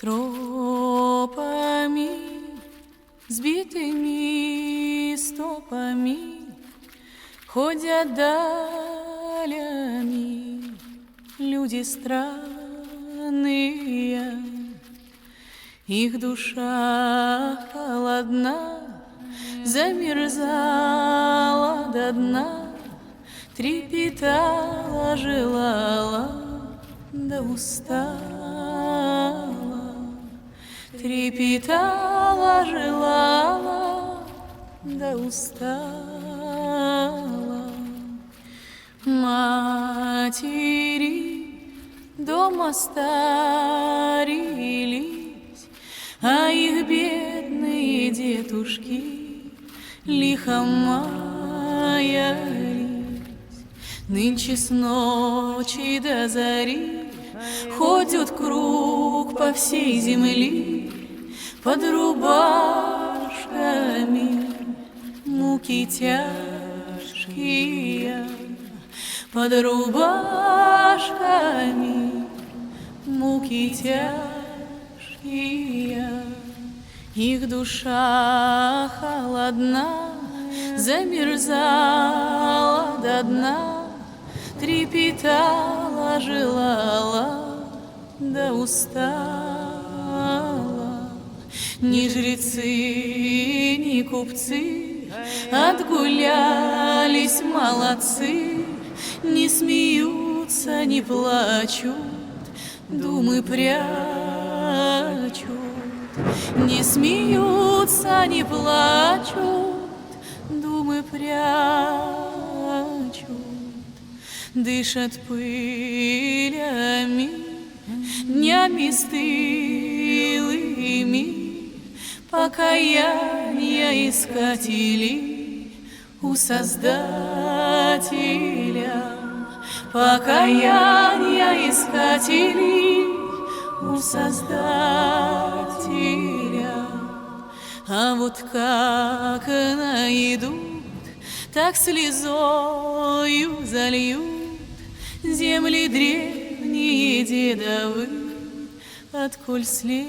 Тропами, сбитыми стопами ходят далями люди странные. Их душа холодна, замерзала до дна, трепетала, желала, да устала. Трепетала, желала, да устала. Матери дома старились, а их бедные детушки лихо маялись. Нынче с ночи до зари ходят круг по всей земле, под рубашками муки тяжкие, под рубашками муки тяжкие. Их душа холодна, замерзала до дна, трепетала, желала, да устала. Ни жрецы, ни купцы отгулялись молодцы, не смеются, не плачут, думы прячут. Не смеются, не плачут, думы прячут. Дышат пылями, днями стылыми, покаяния искатели у Создателя. Покаяния искатели у Создателя. А вот как найдут, так слезою зальют земли древние дедовы, отколь следовали.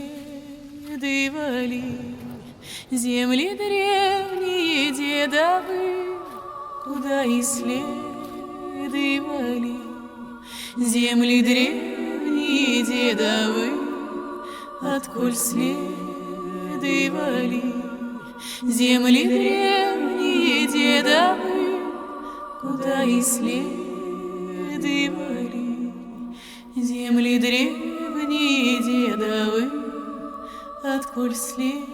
Земли древние дедовы, куда и следовали. Земли древние дедовы, отколь следовали. Земли древние дедовы, куда и следовали. Земли древние дедовы, отколь следовали.